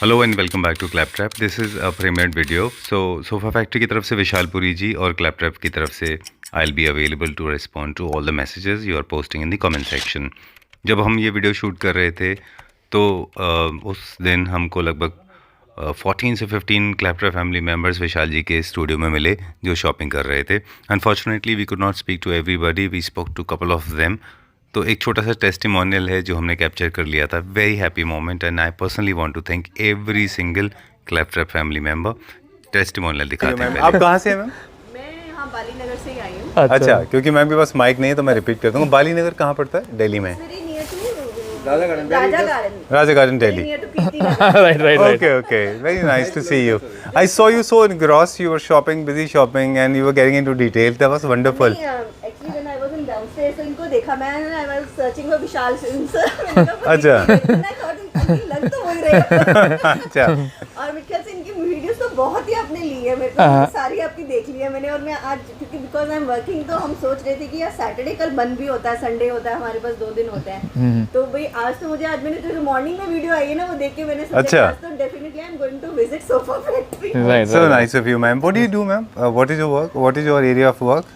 Hello and welcome back to Claptrap. This is a premiered video. Sofa factory की तरफ से विशालपुरी जी और क्लैपट्रैप की तरफ से I will be available to respond to all the messages you are posting in the comment section. जब हम ये वीडियो शूट कर रहे थे तो उस दिन हमको लगभग 14 से 15 क्लैपट्रैप फैमिली मेम्बर्स विशाल जी के स्टूडियो में मिले जो शॉपिंग कर रहे थे। Unfortunately we could not speak to everybody, we spoke to couple of them. तो एक छोटा सा टेस्टिमोनियल है जो हमने कैप्चर कर लिया था। Very happy moment and I personally want to thank every single Claptrap family member. Testimonial दिखाते हैं। आप कहाँ से हैं मैम? मैं यहाँ बाली नगर से ही आई हूँ। अच्छा, क्योंकि मैं भी बस माइक नहीं है तो मैं रिपीट कर दूँगा। बाली नगर कहाँ पड़ता है? दिल्ली में। Raja garden Delhi. right. Okay. Very nice to see you. I saw you so engrossed. You were shopping, busy shopping, and you were getting into details. That was wonderful. Actually, when I was in downstairs, so इनको देखा मैं, I was searching for Vishal Singh sir. अच्छा। I thought इनकी लग तो वही रहेगा। अच्छा। और मेरे ख्याल से इनकी वीडियोस तो बहुत ही आपने ली है, मेरे को सारी आपकी देख ली है मैंने। और मैं आज क्योंकि बिकॉज आई एम वर्किंग तो हम सोच रहे थे कि यार सैटरडे कल बंद भी होता है, संडे होता है, हमारे पास 2 दिन होते हैं। तो भाई आज मैंने जो मॉर्निंग में वीडियो आई है ना वो देख के मैंने सोचा अच्छा। आज तो definitely I am going to visit sofa factory. So nice of you, ma'am. What do you do, ma'am? What is your work? What is your area of work?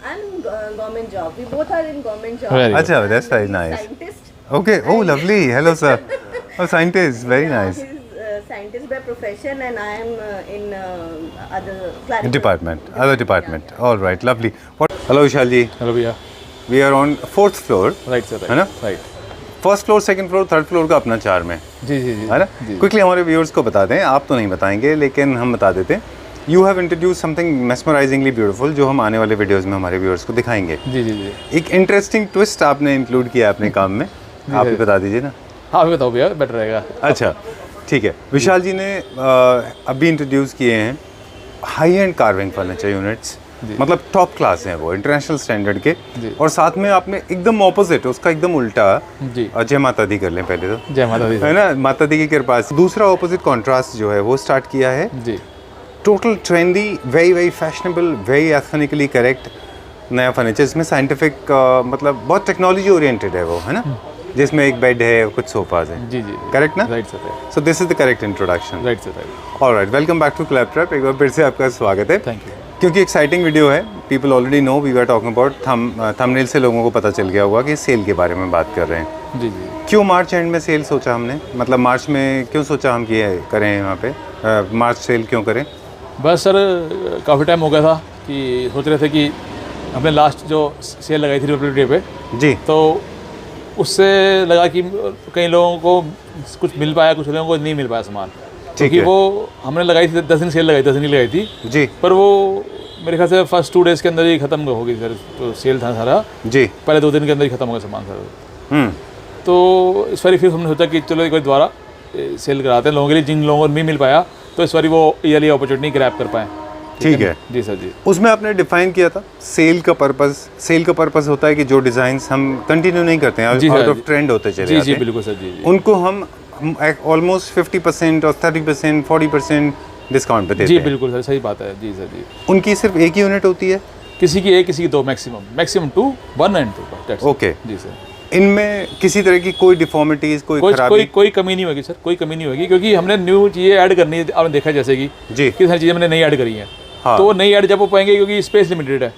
I'm government job. We both are in government job. Very good. अच्छा, that's very nice. Scientist. Okay. Oh, lovely. Hello, sir. Oh, scientist. Very nice. He's scientist by profession, and I am in other clerical. Other department. All right. Lovely. Hello, Vishal ji. Hello भैया। We are on 4th floor. Right sir, है ना? Right. First floor, second floor, third floor का अपना charm है। जी है ना? Quickly हमारे viewers को बता दें, आप तो नहीं बताएंगे लेकिन हम बता देते हैं। You have introduce something mesmerisingly beautiful जो हम आने वाले वीडियोस में हमारे व्यूअर्स को दिखाएंगे। जी। एक इंटरेस्टिंग ट्विस्ट आपने इंक्लूड किया अपने काम में, आप ही बता दीजिए ना। हाँ बताओ भैया, बेटर रहेगा। अच्छा, ठीक है। विशाल जी ने अभी इंट्रोड्यूस किए हैं high and carving furniture units, मतलब टॉप क्लास हैं वो, इंटरनेशनल स्टैंडर्ड के। और साथ में आपने एकदम ऑपोजिट, उसका एकदम उल्टा जी। जय माता दी कर लें पहले तो। जय माता दी। है ना, माता दी की कृपा से। दूसरा ऑपोजिट कॉन्ट्रास्ट जो है वो स्टार्ट किया है ji. Total trendy, very fashionable, very ethnically correct नया फर्नीचर, इसमें साइंटिफिक मतलब बहुत टेक्नोलॉजी ओरिएंटेड है वो, है ना, जिसमें एक बेड है, कुछ सोफाज हैं। जी। करेक्ट ना? Right sir. So this is the correct introduction. Right sir, right. Alright, welcome back to Claptrap. एक बार फिर से आपका स्वागत है। Thank you. क्योंकि एक्साइटिंग वीडियो है, people already know we are talking about, thumbnail से लोगों को पता चल गया होगा कि सेल के बारे में बात कर रहे हैं। जी। क्यों मार्च एंड में सेल सोचा हमने, मतलब मार्च में क्यों सोचा हम कि करें यहाँ पे मार्च सेल क्यों करें? बस सर, काफ़ी टाइम हो गया था कि सोच रहे थे कि हमने लास्ट जो सेल लगाई थी रिपब्लिक डे पे जी, तो उससे लगा कि कई लोगों को कुछ मिल पाया, कुछ लोगों को नहीं मिल पाया सामान, क्योंकि वो हमने लगाई थी 10 दिन सेल लगाई, 10 दिन की लगाई थी जी, पर वो मेरे ख्याल से फर्स्ट 2 डेज़ के अंदर ही ख़त्म हो गई सर। तो सेल था सारा जी, पहले 2 दिन के अंदर ही ख़त्म हो गया सामान सर। तो इस बार फिर हमने सोचा कि चलो एक बार दोबारा सेल कराते हैं लोगों के लिए, जिन लोगों को नहीं मिल पाया तो इस बार वो ये अपॉर्चुनिटी ग्रैब कर पाएँ। ठीक है जी सर जी। उसमें आपने डिफाइन किया था सेल का पर्पस होता है कि जो डिज़ाइंस हम कंटिन्यू नहीं करते हैं, आउट ऑफ ट्रेंड होते चले जाते हैं। जी बिल्कुल सर जी। उनको हम ऑलमोस्ट 50% और 30%, 40% डिस्काउंट पे देते हैं। जी बिल्कुल सर, सही बात है। जी सर जी। उनकी सिर्फ एक ही यूनिट होती है? किसी की एक, किसी की 2, मैक्सिमम 2, 1 and 2। ओके जी सर। इनमें किसी तरह की कोई डिफॉर्मिटीज, कोई कमी नहीं होगी सर, कोई कमी नहीं होगी, क्योंकि हमने न्यू चीज़ें ऐड करनी है। आपने देखा जैसे कि जी कितनी सारी चीज़ें हमने नई ऐड करी हैं। हाँ। तो वो नई ऐड जब हो पाएंगे क्योंकि स्पेस लिमिटेड है।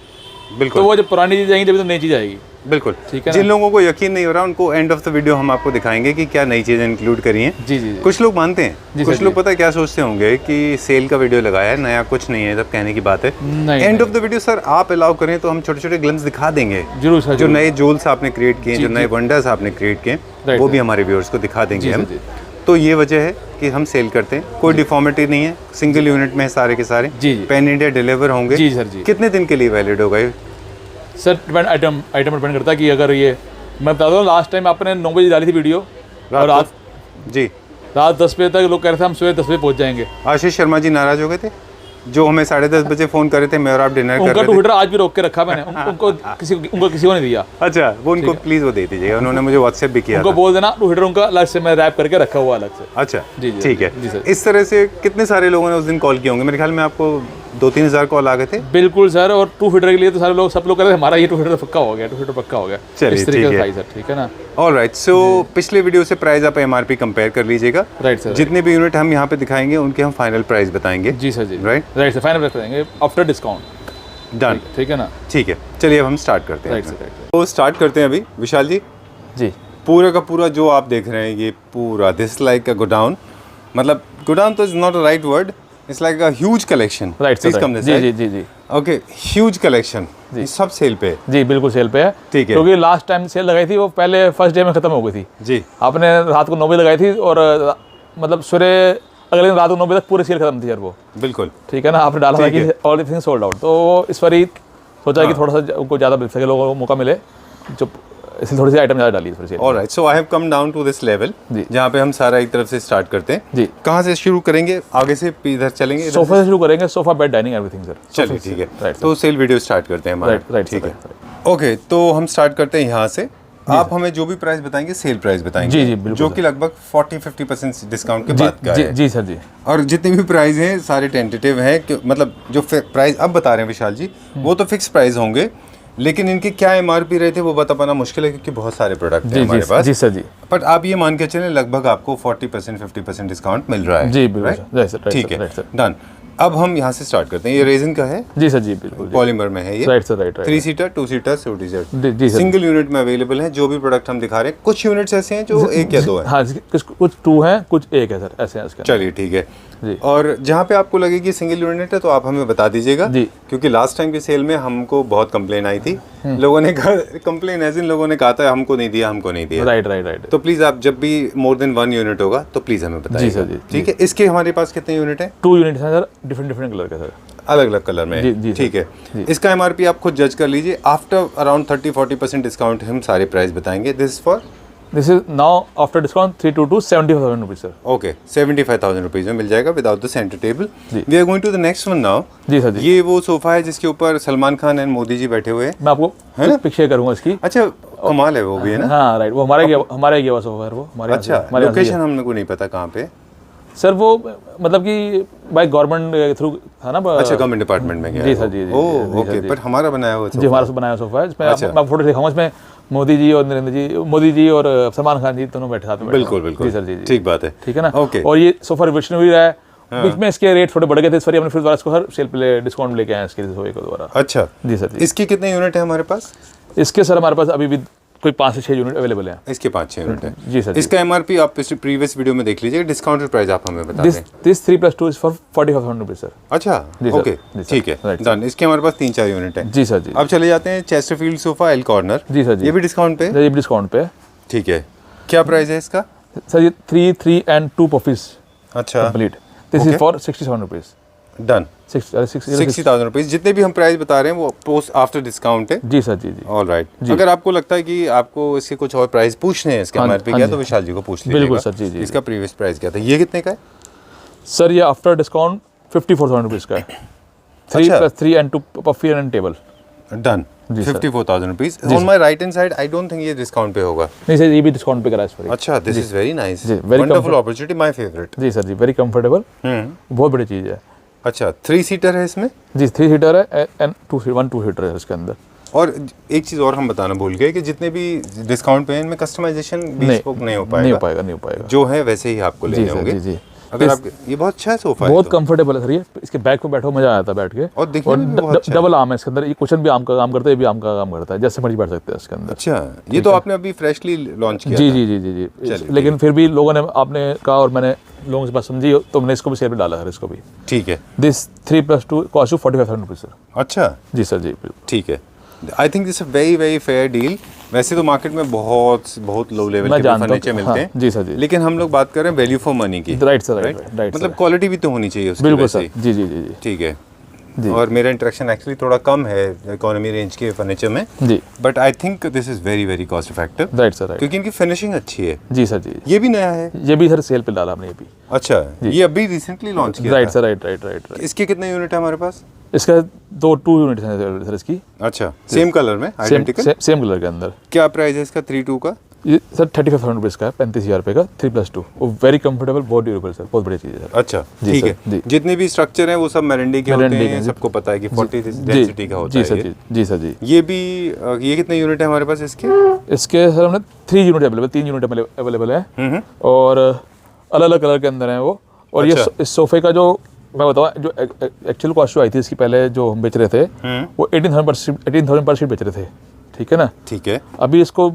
बिल्कुल। तो वो जब पुरानी चीज़ आएंगी तभी तो नई चीज़ आएगी। बिल्कुल, ठीक है। जिन लोगों को यकीन नहीं हो रहा उनको एंड ऑफ द वीडियो हम आपको दिखाएंगे कि क्या नई चीज़ें इंक्लूड करी हैं। जी। कुछ लोग मानते हैं, कुछ लोग पता है क्या सोचते होंगे कि सेल का वीडियो लगाया है, नया कुछ नहीं है, तब कहने की बात है। End of the video sir आप अलाउ करें तो हम छोटे छोटे ग्लिम्स दिखा देंगे जरूर सर। जो नए जोल्स आपने क्रिएट किए, जो नए वंडर्स आपने क्रिएट किए, वो भी हमारे व्यूअर्स को दिखा देंगे हम। तो ये वजह है कि हम सेल करते हैं, कोई डिफॉर्मिटी नहीं है, सिंगल यूनिट में सारे के सारे पैन इंडिया डिलीवर होंगे। जी सर जी। कितने दिन के लिए वैलिड होगा ये सर? आइटम डिपेंड करता है कि अगर ये, मैं बता दूँ, लास्ट टाइम आपने 9 बजे डाली थी वीडियो और रात 10 बजे तक लोग कह रहे थे हम सुबह 10 बजे पहुँच जाएंगे। आशीष शर्मा जी नाराज हो गए थे जो हमें 10:30 बजे फ़ोन करे थे, मैं और आप डिनर कर रहे थे। उनका ट्विटर आज भी रोक के रखा मैंने, उनको किसी को नहीं दिया। अच्छा, वो उनको प्लीज़ वो दे दीजिएगा, उन्होंने मुझे व्हाट्सएप भी किया। उनको बोल देना ट्विटर उनका अलग से मैं रैप करके रखा हुआ अलग से। अच्छा जी ठीक है। जी सर। इस तरह से कितने सारे लोगों ने उस दिन कॉल किए होंगे? मेरे ख्याल में आपको 2-3 हज़ार कॉल आ गए थे। बिल्कुल सर, और 2 फीटर के लिए तो सारे लोग सब लोग कह रहे थे हमारा ये 2 फीटर पक्का हो गया, 2 फीटर पक्का हो गया। चलिए, इस तरीके ठीक का है। था सर, ठीक है ना। ऑलराइट, सो पिछले वीडियो से प्राइस आप एमआरपी कंपेयर कर लीजिएगा। राइट सर, जितने भी यूनिट हम यहाँ पे दिखाएंगे उनके हम फाइनल प्राइस बताएंगे। Ji sir ji, right right sir, final price करेंगे आफ्टर डिस्काउंट। डन, ठीक है ना। ठीक है, चलिए अब हम स्टार्ट करते हैं। राइट सर, राइट तो स्टार्ट करते हैं अभी विशाल जी। जी। पूरा का पूरा जो आप देख रहे हैं ये पूरा दिस लाइक अ गोडाउन, मतलब गोडाउन तो is not a right word, it's like a huge collection. Right sir, जी जी जी जी। ओके, ह्यूज कलेक्शन, सब सेल पे है। जी बिल्कुल सेल पे है। ठीक है। क्योंकि लास्ट टाइम सेल लगाई थी वो पहले फर्स्ट डे में खत्म हो गई थी। जी, आपने रात को 9 बजे लगाई थी और मतलब सुबह अगले दिन रात को 9 बजे तक पूरी सेल खत्म थी यार वो। बिल्कुल ठीक है ना, आपने डाला था कि ऑल थिंग सोल्ड आउट, तो इस बार ही सोचा कि थोड़ा सा उनको ज़्यादा मिल सके, लोगों को मौका मिले, जो इसलिए थोड़ी सी आइटम ज़्यादा डाली इस बार sale. Alright, so I have come down to this level जहाँ पे हम सारा एक तरफ से स्टार्ट करते हैं। जी। कहाँ से शुरू करेंगे, आगे से इधर चलेंगे? इधर सोफा से शुरू करेंगे, sofa bed dining everything sir. चलिए ठीक है, राइट तो सेल वीडियो स्टार्ट करते हैं हमारा। राइट ठीक है, ओके, तो हम स्टार्ट करते हैं यहाँ से। आप हमें जो भी प्राइस बताएंगे सेल प्राइस बताएंगे। जी जी बिल्कुल, जो कि लगभग 40-50% डिस्काउंट के बाद का है। जी सर जी। और जितने भी प्राइस हैं सारे टेंटेटिव हैं, मतलब जो प्राइस अब बता रहे हैं विशाल जी वो तो फिक्स प्राइस होंगे, लेकिन इनके क्या एमआरपी रहे थे वो बता पाना मुश्किल है क्योंकि बहुत सारे प्रोडक्ट हैं हमारे पास। जी सर जी। बट आप ये मान के चलें लगभग आपको 40%-50% डिस्काउंट मिल रहा है। जी बिल्कुल, ठीक है, डन। अब हम यहाँ से स्टार्ट करते हैं। ये रेजिन का है? जी सर जी बिल्कुल, पॉलीमर में है ये। Right sir, right 3 seater 2 seater ji sir, single unit में अवेलेबल है। जो भी प्रोडक्ट हम दिखा रहे हैं, कुछ यूनिट्स ऐसे हैं जो 1 या 2 है। हाँ, कुछ 2 हैं, कुछ 1 है सर, ऐसे हैं इसके। चलिए ठीक है जी। और जहाँ पे आपको लगे कि सिंगल यूनिट है तो आप हमें बता दीजिएगा जी। क्योंकि लास्ट टाइम की सेल में हमको बहुत कंप्लेन आई थी। लोगों ने कहा, कंप्लेन ऐसे लोगों ने कहा था हमको नहीं दिया, हमको नहीं दिया। राइट। तो प्लीज आप जब भी मोर देन 1 यूनिट होगा तो प्लीज हमें बताइए। जी सर जी, ठीक है। इसके हमारे पास कितने यूनिट है? 2 यूनिट हैं सर, डिफरेंट कलर के सर, अलग अलग कलर में। जी, ठीक है। इसका एमआरपी आप खुद जज कर लीजिए। आफ्टर अराउंड 30-40% डिस्काउंट हम सारे प्राइस बताएंगे। This is now after discount 322 75,000 rupees sir. Okay, 75,000 rupees में मिल जाएगा without the centre table. Ji. We are going to the next one now. Ji sir जी। ये वो सोफा है जिसके ऊपर सलमान खान एंड मोदी जी बैठे हुए हैं। मैं आपको पिक शेयर करूंगा इसकी। अच्छा, कमाल है वो भी, है ना? हाँ राइट, वो हमारे गया हुआ सोफा है वो हमारे। अच्छा, लोकेशन हमने को नहीं पता कहाँ पे सर, वो मतलब कि बाय गवर्नमेंट थ्रू था ना। अच्छा, गवर्नमेंट डिपार्टमेंट में गया। जी सर जी। ओह ओके, पर हमारा बनाया हुआ जी, हमारा बनाया हुआ सोफा है। इसमें मैं फोटो दिखाऊंगा, इसमें मोदी जी और नरेंद्र जी, मोदी जी और सलमान खान जी दोनों बैठे साथ में। बिल्कुल जी सर जी। ठीक बात है। ठीक है ना। ओके। और ये सोफा रिविजन भी रहा है, बीच में इसके रेट थोड़े बढ़ गए थे, इस बार हमने फिर दोबारा इसको हर सेल पे डिस्काउंट लेके आए इसके सोफे को दोबारा। अच्छा जी सर जी। इसके कितने यूनिट है हमारे पास? इसके सर हमारे पास अभी भी कोई 5 से 6 यूनिट अवेलेबल है। इसके 5-6 यूनिट है। जी सर। इसका एमआरपी आप प्रीवियस वीडियो में देख लीजिए। डिस्काउंटेड प्राइस आप हमें बता दें। This 3+2 is for 45,000 rupees sir. अच्छा, ओके, ठीक है, डन। इसके हमारे पास 3-4 यूनिट है। जी सर जी। अब चले जाते हैं चेस्टरफील्ड सोफा एल कॉर्नर। जी सर जी। ये भी डिस्काउंट पे? ये भी डिस्काउंट पे है। ठीक है, क्या प्राइस है इसका? सर ये 3 and 2 पफीस अच्छा, complete. This is for 67 rupees. Done. 60,000 rupees. जितने भी हम प्राइस बता रहे हैं वो पोस्ट आफ्टर डिस्काउंट है। जी सर जी जी। ऑलराइट। अगर आपको लगता है कि आपको इसके कुछ और प्राइस पूछने हैं, इसके एमआरपी क्या, तो विशाल जी को पूछ लीजिएगा। बिल्कुल सर जी जी। इसका प्रीवियस प्राइस क्या था? ये कितने का है सर? ये आफ्टर डिस्काउंट 54,000 रुपीज का है। 3+3 and 2 puffy and table. Done. 54,000 rupees. On my right hand side I don't think ये डिस्काउंट पे होगा। नहीं सर, ये भी डिस्काउंट पे करा है इस पर। अच्छा, दिस इज वेरी नाइस, जी, very wonderful opportunity, my favourite. जी सर जी, वेरी कंफर्टेबल, बहुत बड़ी चीज़ है। अच्छा, 3 सीटर है इसमें? जी, 3 सीटर है एंड 2 सीटर है इसके अंदर। और एक चीज़ और हम बताना भूल गए कि जितने भी डिस्काउंट पे हैं इनमें कस्टमाइजेशन बीस्पोक नहीं हो पाएगा। जो है वैसे ही आपको लेने होंगे। जी जी। अगर आप, ये बहुत अच्छा है सोफा, बहुत कंफर्टेबल है सर। ये इसके बैक पे बैठो, मजा आता है बैठ के। और दिखने में भी बहुत अच्छा है। डबल आर्म है इसके अंदर। ये कुशन भी आर्म का काम करता है, ये भी आर्म का काम करता है, जैसे मर्जी बैठ सकते हैं इसके अंदर। अच्छा, ये तो आपने अभी फ्रेशली लॉन्च किया? जी जी जी जी जी। लेकिन फिर भी लोगों ने, आपने कहा और मैंने लोगों से बात समझी तो मैंने इसको भी सेल पे डाला सर, इसको भी। ठीक है। This 3+2 cost you 45,000 rupees sir. अच्छा जी सर जी, बिल्कुल ठीक है। आई think this very fair deal. वैसे तो मार्केट में बहुत लो लेवल के फर्नीचर मिलते हैं। जी सर जी। लेकिन हम लोग बात कर रहे हैं वैल्यू फॉर मनी की। Right sir, right. मतलब क्वालिटी भी तो होनी चाहिए उसकी। बिल्कुल सर। जी जी जी जी। ठीक है। और मेरा इंटरेक्शन एक्चुअली थोड़ा कम है इकोनॉमी रेंज के फर्नीचर में जी, but I think this is very cost effective. Right sir, right. क्योंकि इनकी फिनिशिंग अच्छी है। जी सर जी। ये भी नया है? ये भी सर सेल पे डाला हमने, ये भी। अच्छा, ये अभी रिसेंटली लॉन्च किया? Right sir, right. इसके कितने यूनिट है हमारे पास? इसका 2 यूनिट है सर इसकी। अच्छा, सेम कलर में, आइडेंटिकल? सेम कलर के अंदर। क्या प्राइस है इसका 3-2 का? ये सर 35,000 रुपीज़ का है, 35,000 रुपये का 3+2, वो वेरी कंफर्टेबल, बहुत ड्यूरेबल सर, बहुत बढ़िया चीज़ है सर। अच्छा जी ठीक सर, है। जी। जितने भी स्ट्रक्चर हैं वो सब मेरेंडी के होते मेरेंडी के हैं, हैं, सबको पता है कि 40 जी डेंसिटी का होता जी है सर, ये। जी सर जी। ये भी ये कितने यूनिट है हमारे पास इसके? इसके सर हमने 3 यूनिट अवेलेबल, 3 यूनिट अवेलेबल है और अलग अलग कलर के अंदर हैं वो। और ये अच्छा। इस सोफे का जो मैं बताऊँ, जो एक्चुअल कॉस्ट जो आई थी इसकी पहले जो हम बेच रहे थे वो 18,000 पर शीट बेच रहे थे, ठीक है ना। ठीक है अभी इसको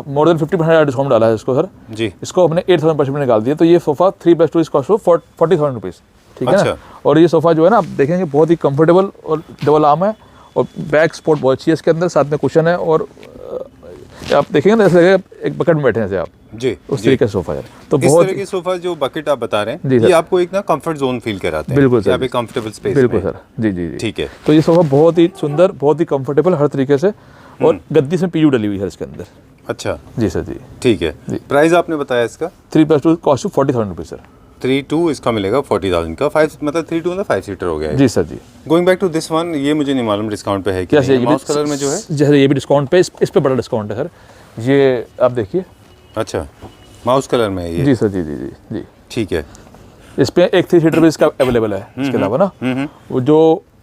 मोर देन 50% डिस्काउंट डाला है इसको सर, जी। इसको अपने 8,000 पर शीट में निकाल दिया, तो ये सोफा 3+2 इसका कॉस्ट 40,000 रुपीज़, ठीक है अच्छा। ना। और ये सोफा जो है ना आप देखेंगे बहुत ही कंफर्टेबल और डबल आर्म है और बैक सपोर्ट बहुत अच्छी है इसके अंदर, साथ में कुशन है और आप देखेंगे ना जैसे एक बकेट में बैठे हैं जैसे आप, जी उस जी। तरीके का सोफा है। तो इस बहुत तरह के सोफा जो बकेट आप बता रहे जी हैं सर। ये आपको एक ना कंफर्ट जोन फील कराते हैं, बिल्कुल कि सर, आप एक कंफर्टेबल स्पेस बिल्कुल में हैं। सर, जी जी जी। ठीक है। तो ये सोफा बहुत ही सुंदर, बहुत ही कंफर्टेबल हर तरीके से, और गद्दी से पीयू डली हुई है इसके अंदर। अच्छा जी सर जी। ठीक है। जी। प्राइस आपने बताया इसका? 3+2 कॉस्ट 40,000 रुपीज़ सर। 3-2 इसका मिलेगा 40,000 का, 5 मतलब 3-2 मतलब 5 सीटर हो गया है। जी सर जी। Going back to this one, ये मुझे नहीं मालूम डिस्काउंट पे है कि क्या नहीं, माउस कलर में जो है। जैसे ये भी डिस्काउंट पे, इस पे बड़ा डिस्काउंट है सर, ये आप देखिए। अच्छा माउस कलर में है ये। जी सर जी जी जी जी। ठीक है। इस पे एक 3 सीटर भी इसका अवेलेबल है, इसके अलावा ना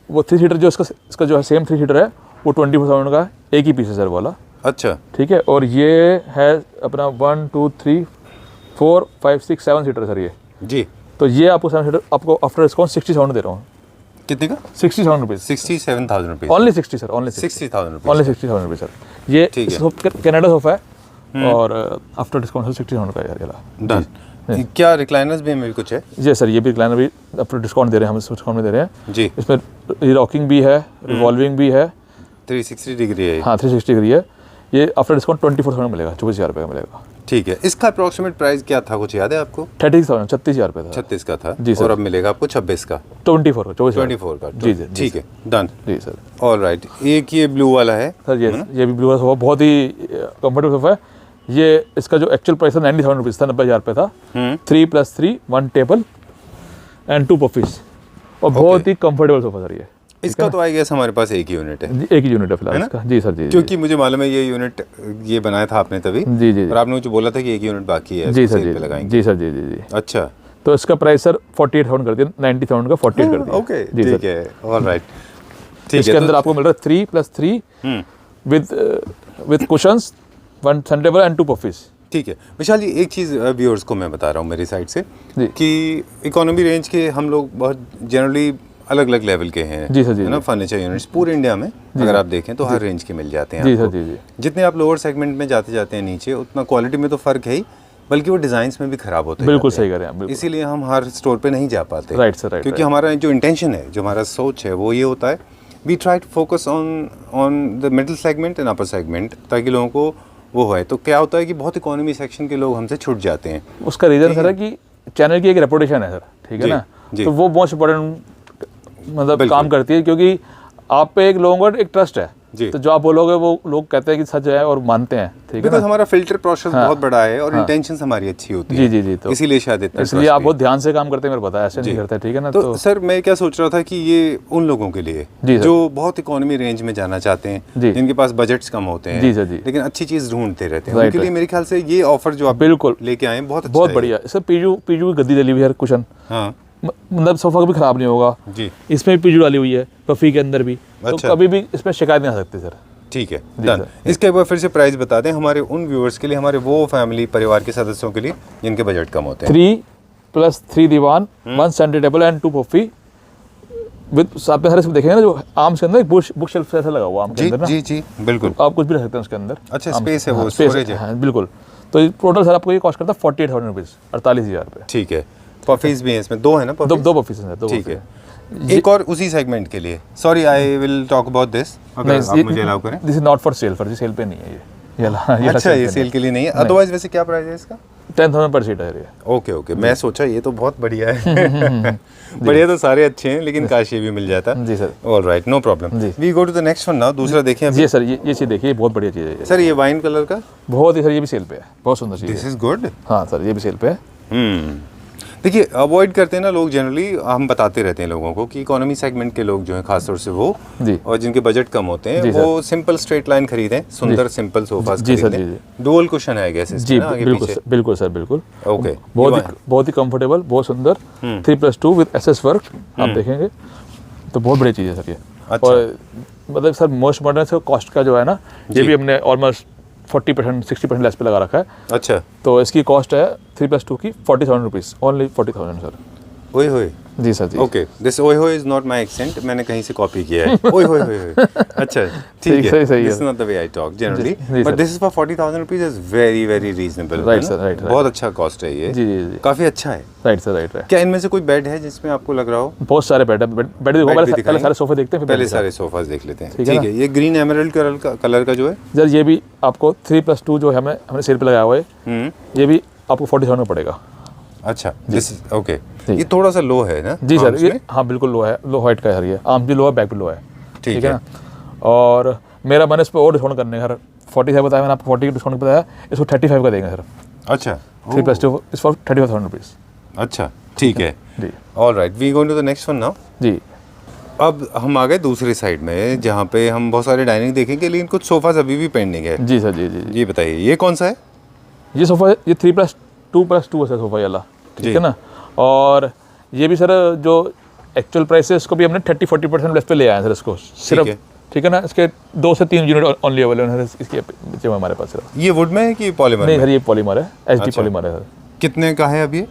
वो 3 सीटर जो इसका जो है सेम 3 सीटर है वो 24,000 का एक ही पीस है सर वाला, अच्छा ठीक है। और ये है अपना 1 2 3 4 5 6 7 सीटर सर ये। जी। तो ये आपको 7 सीटर आपको आफ्टर डिस्काउंट 60,000 दे रहा हूँ। कितने का? 60,000 rupees. 67,000 rupees. Only 60 sir, only 60,000 rupees. Only 60,000 rupees sir. ये ठीक है। कनाडा सोफा है और आफ्टर डिस्काउंट 60,000 का यार ये। डन। क्या रिक्लाइनर्स भी हमें कुछ है? जी सर, ये भी रिक्लाइनर भी आफ्टर डिस्काउंट दे रहे हैं, हम डिस्काउंट में दे रहे हैं जी। इसमें। ये रॉकिंग भी है, रिवॉल्विंग भी है। 360 डिग्री है ये। हाँ 360 डिग्री है ये। आफ्टर डिस्काउंट 24,000 मिलेगा, 24,000 रुपये का मिलेगा। ठीक है। इसका अप्रोक्सीमेट प्राइस क्या था, कुछ याद है आपको? 36,000 रुपये था। 36 का था जी सर। और अब मिलेगा आपको 26 का, 24 का, 24 का। जी जी ठीक है डन। जी सर। ऑलराइट। एक ये ब्लू वाला है सर ये भी ब्लू सोफा बहुत ही कंफर्टेबल सोफा है। ये इसका जो एक्चुअल प्राइस था 90,000 रुपीज़ था, 90,000 रुपये था। 3+3 1 टेबल एंड 2 पफीस, और बहुत ही कंफर्टेबल सोफा सर ये। इसका तो आई गेस हमारे पास एक ही यूनिट है, एक ही यूनिट है फिलहाल इसका। जी सर जी। क्योंकि मुझे मालूम है ये यूनिट ये बनाया था आपने तभी। जी जी और आपने मुझे बोला था कि एक यूनिट बाकी है, जी सर सेल पे जी लगाएंगे। जी सर जी जी जी। अच्छा तो इसका प्राइस सर 48,000 कर दिया, 90,000 का 48 कर दिया। ओके जी ठीक सर। है। ऑलराइट ठीक इसके है। अंदर आपको मिल रहा है 3+3 with cushions, 1 sun table and 2 puffies. ठीक है विशाल जी, एक चीज़ व्यूअर्स को मैं बता रहा हूँ मेरी साइड से जी। कि इकोनॉमी रेंज के हम लोग बहुत जनरली अलग अलग लेवल के हैं, जी सर जी है ना। फर्नीचर यूनिट्स पूरे इंडिया में अगर आप देखें तो हर रेंज के मिल जाते हैं जी सर आपको। जी जी। जितने आप लोअर सेगमेंट में जाते जाते हैं नीचे, उतना क्वालिटी में तो फ़र्क है ही, बल्कि वो डिज़ाइंस में भी ख़राब होते हैं। बिल्कुल सही कह रहे हैं आप, बिल्कुल। इसीलिए हम हर स्टोर पे नहीं जा पाते। Right sir, right. क्योंकि हमारा जो इंटेंशन है, जो हमारा सोच है वो ये होता है, we try to focus on the middle segment and upper segment, ताकि लोगों को वो है। तो क्या होता है कि बहुत इकोनॉमी सेक्शन के लोग हमसे छूट जाते हैं। उसका रीज़न सर है कि चैनल की एक रेपुटेशन है सर, ठीक है ना। जी। तो वो मोस्ट इम्पोर्टेंट मतलब बिल्कुल। काम करती है, क्योंकि आप पे एक लोगों का एक ट्रस्ट है। जी। तो जो आप बोलोगे वो लोग कहते हैं कि सच है और मानते हैं, ठीक है बिकॉज ना। हमारा फिल्टर प्रोसेस बहुत बड़ा है और इंटेंशंस हमारी अच्छी होती है। जी जी जी। तो इसीलिए शायद इतना इसलिए trust आप भी बहुत ध्यान से काम करते हैं, मेरे पता है, ऐसे नहीं करते, ठीक है ना। तो सर मैं क्या सोच रहा था कि ये उन लोगों के लिए जी सर। जो बहुत इकोनॉमी रेंज में जाना चाहते हैं, जी। जिनके पास बजट्स कम होते हैं, जी सर जी। लेकिन अच्छी चीज़ ढूंढते रहते हैं, राइट, उनके लिए मेरे ख्याल से ये ऑफर जो आप बिल्कुल लेके आए हैं बहुत अच्छा बहुत है। बढ़िया। सर पीजू की गद्दी डली हुई है, कुशन, हाँ मतलब सोफा कभी ख़राब नहीं होगा। जी इसमें भी पीजू डाली हुई है, पफी के अंदर भी, तो अच्छा। कभी भी इसमें शिकायत नहीं आ सकती सर। ठीक है जी डन। सर। इसके बाद फिर से प्राइस बता दें हमारे उन व्यूअर्स के लिए, हमारे वो फैमिली परिवार के सदस्यों के लिए जिनके बजट कम होते हैं। 3+3 दीवान, 1 centre table and 2 puffy with, आप हर इसमें देखेंगे ना जो आर्म्स के अंदर एक बुक शेल्फ ऐसा लगा हुआ आर्म के जी अंदर ना। जी जी बिल्कुल। आप कुछ भी रख सकते हैं उसके अंदर। अच्छा, आर्म्स space है के- वो, हाँ, space storage है। हाँ बिल्कुल। तो टोटल सर आपको ये कॉस्ट करता है 48,000 रुपीज़, 48,000 रुपये। ठीक है। पफीज भी हैं इसमें, दो है ना दो पफीज? दो पफीस हैं सर, दो ठीक है। puffies। एक और उसी सेगमेंट के लिए, sorry I will talk about this, अगर आप मुझे अलाउ करें। This is not for sale, for sale पे नहीं है ये अच्छा ये सेल के लिए नहीं है, अदरवाइज वैसे क्या प्राइस है इसका? 10,000 पर सीट है ये। ओके ओके, मैं सोचा ये तो बहुत बढ़िया है। बढ़िया तो सारे अच्छे हैं, लेकिन काश ये भी मिल जाता। जी सर। Alright no problem. जी। We go to the next one now. दूसरा देखें अभी। जी सर, ये चीज़ देखिए, बहुत बढ़िया चीज़ है ये। सर ये वाइन कलर का बहुत ही सर, ये भी सेल पे है, बहुत सुंदर चीज़ दिस है। Is good. हाँ सर, ये भी सेल पे है। देखिए अवॉइड करते हैं ना लोग जनरली, हम बताते रहते हैं लोगों को कि इकोनॉमी सेगमेंट के लोग जो हैं खासतौर से वो जी। और जिनके बजट कम होते हैं जी वो सिंपल स्ट्रेट लाइन खरीदें, सुंदर सिंपल सोफास जी सर, खरीदें। जी। डुअल कुशन है गैस जी बिल्कुल सर, बिल्कुल सर, बिल्कुल। ओके, बहुत ही कंफर्टेबल, बहुत सुंदर, 3+2 विद एसएस वर्क आप देखेंगे तो बहुत बड़ी चीज़ है सर ये। अच्छा। और मतलब सर मोस्ट मॉडर्न से कॉस्ट का जो है ना, ये भी हमने ऑलमोस्ट 40% 60% लेस पे लगा रखा है। अच्छा, तो इसकी कॉस्ट है 3+2 की 40,000 रुपीज़, ओनली 40,000 सर। ओए होए। जी सर, जी। ओके, दिस ओए होए इज नॉट माय एक्सेंट, मैंने कहीं से कॉपी किया है। ओए होए होए होए। अच्छा, ठीक है। सही है। This is not the way I talk generally, जी, but sir. This is for 40,000 rupees is very very reasonable. Right sir, right. बहुत अच्छा कॉस्ट है ये। जी जी जी, काफी अच्छा है। Right sir, right. क्या इनमें से कोई बेड है जिसमें आपको लग रहा हो? बहुत सारे बेड है, बेड देखो, पहले सारे सोफे देखते हैं, फिर पहले बेड सारे सोफास देख लेते हैं। ठीक ठीक है है, ये ग्रीन एमराल्ड कलर का जो है, सर, ये भी आपको 3+2 जो है हमने सेल पे लगाया हुआ है, ये भी आपको 40,000 में पड़ेगा। अच्छा, दिस ओके। जी। ये थोड़ा सा लो है ना? जी सर, arms ये में? हाँ बिल्कुल लो है, लो हाइट का है सर ये, आर्म भी लो है, बैक भी लो है। ठीक है ना। और मेरा मैंने इस पर और डिस्काउंट करने का सर, 45 बताया मैंने आपको, 40 डिस्काउंट बताया, इसको 35 का देंगे सर। अच्छा, 3+2 इस फॉर 35,000 रुपीज़। अच्छा, ठीक है। जी alright, we going to the next one now. जी अब हम आ गए दूसरी साइड में जहाँ पे हम बहुत सारे डाइनिंग देखेंगे, लेकिन कुछ सोफास अभी भी पेंडिंग है। जी सर, जी जी जी। ये बताइए, ये कौन सा है? ये सोफ़ा, ये 3+2 है सर सोफ़ा वाला, जी। ठीक है ना। और ये भी सर जो एक्चुअल प्राइस है, इसको भी हमने 30-40% लेस पे ले आए हैं सर इसको, सिर्फ। है। ठीक है ना, इसके 2 से 3 यूनिट ओनली अवेलेबल है इसके नीचे में हमारे पास सर। ये वुड में है कि पॉलीमर नहीं में? सर, ये पॉलीमर है, एचडी अच्छा। पॉलीमर है सर। कितने का है अभी?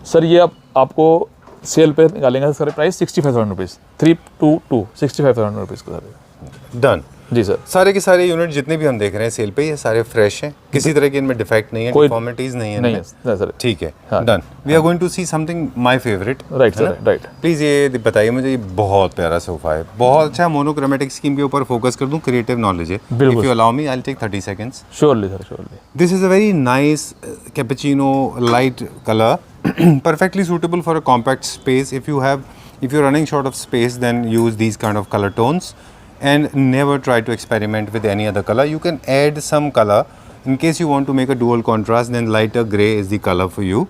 सर ये आपको सेल पे निकालेंगे सर प्राइस 65,000 रुपीज़, 322 65,000 रुपीज़ का सर। डन। जी सर। सारे के सारे यूनिट जितने भी हम देख रहे हैं सेल पे, ये सारे फ्रेश हैं, किसी तरह के इनमें डिफेक्ट नहीं है, कोई डिफॉर्मिटीज नहीं है नहीं इनमें? है सर। ठीक है, हाँ। Done. We are going to see something my favourite. Right sir, right. Please ये बताइए मुझे, ये बहुत प्यारा सोफा है, बहुत अच्छा। मोनोक्रोमेटिक स्कीम के ऊपर फोकस कर दूं, क्रिएटिव नॉलेज है। बिल्कुल। If you allow me, I will take 30 seconds। Surely sir, surely. This is a very nice cappuccino light color, perfectly suitable for a compact space. If you're running short of space, then use these kind of color tones, and never try to experiment with any other color. You can add some color in case you want to make a dual contrast. Then lighter gray is the color for you,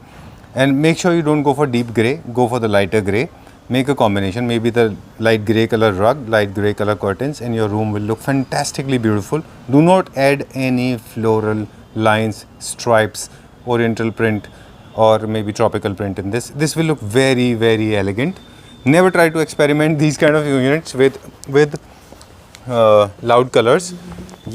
and make sure you don't go for deep gray. Go for the lighter gray. Make a combination, maybe the light gray color rug, light gray color curtains, and your room will look fantastically beautiful. Do not add any floral lines, stripes, oriental print, or maybe tropical print in this. This will look very very elegant. Never try to experiment these kind of units with loud colors.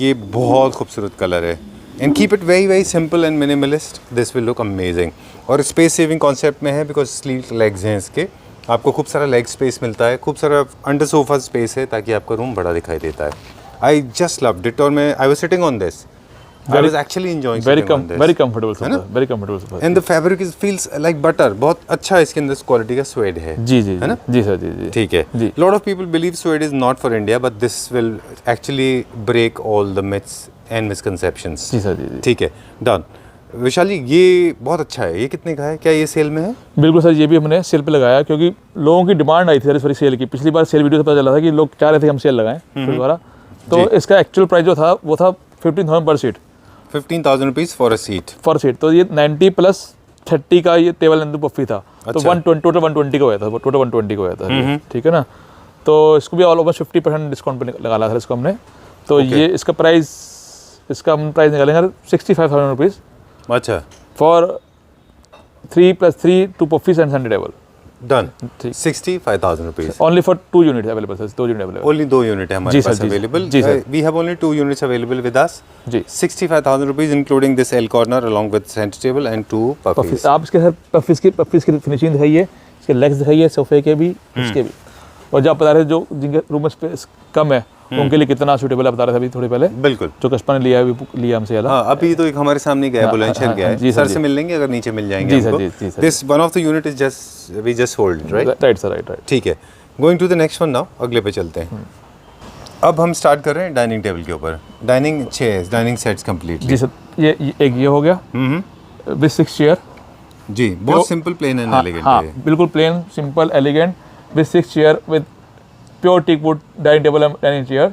ये बहुत खूबसूरत colour है, and keep it very very simple and minimalist. This will look amazing. और space saving concept में है, because sleek legs हैं इसके, आपको खूब सारा लेग स्पेस मिलता है, खूब सारा अंडर सोफा स्पेस है, ताकि आपका रूम बड़ा दिखाई देता है। आई जस्ट लव्ड इट, और मैं I was sitting on this, I was actually enjoying very sitting on this, very comfortable sofa, very comfortable sofa. And the fabric is feels like butter. बहुत अच्छा इसके अंदर क्वालिटी का swayed है। जी जी, है ना? जी सर, जी जी। ठीक है। जी। Lot of people believe suede is not for India, but this will actually break all the myths and misconceptions. जी सर, जी जी। ठीक है, डन। विशाल जी, ये बहुत अच्छा है, ये कितने का है? क्या ये सेल में है? बिल्कुल सर, ये भी हमने सेल पे लगाया, क्योंकि लोगों की डिमांड आई थी सर इस बारी सेल की। पिछली बार सेल वीडियो से पता चला था कि लोग चाह रहे थे कि हम सेल लगाएं फिर दोबारा। तो इसका एक्चुअल प्राइस जो था वो था 15,000 पर seat, 15,000 rupees for a seat. पर सीट। तो ये 90+30 का ये टेबल एंड पफी था। तो अच्छा। टोटल 120 का हुआ था, टोटल 120 का हुआ था। ठीक है ना। तो इसको भी ऑलमोस्ट 50% डिस्काउंट पे लगा था इसको हमने। तो ये इसका हम प्राइस निकालेंगे 65,000 रुपीज़ अच्छा, for 3+3 2 puffies and centre table. Done. ठीक। 65,000 rupees. Only for 2 unit available sir, 2 unit available. Only 2 unit है हमारे जी सर, पास जी सर। अवेलेबल। जी sir. We have only 2 units available with us. जी। 65,000 rupees including this L corner along with centre table and 2 puffies. Puffies आप इसके sir puffies की फिनिशिंग दिखाइए, इसके लेग्स दिखाइए सोफे के भी, इसके भी। और जब आप बता रहे थे जो जिनके रूम में स्पेस कम है उनके लिए कितना सूटेबल है बता रहे थे अभी थोड़ी पहले, बिल्कुल। जो कस्टमर ने लिया हमसे वाला। हाँ, अभी तो एक हमारे सामने गया है, बुलंदशहर गया है। जी सर, सर जी। से मिल लेंगे अगर नीचे मिल जाएंगे जी सर, हमको। जी sir. This one of the unit is just we just hold right. Right sir, right. ठीक है, going to the next one now. अगले पे चलते हैं। अब हम स्टार्ट कर रहे हैं डाइनिंग टेबल के ऊपर। Dining chairs, dining sets completely. जी सर, ये एक ये हो गया विद 6 चेयर। जी, बहुत सिंपल, प्लेन एंड एलिगेंट हाँ, है। बिल्कुल plain, simple, elegant with 6 chair with pure teak wood dining table and dining chair.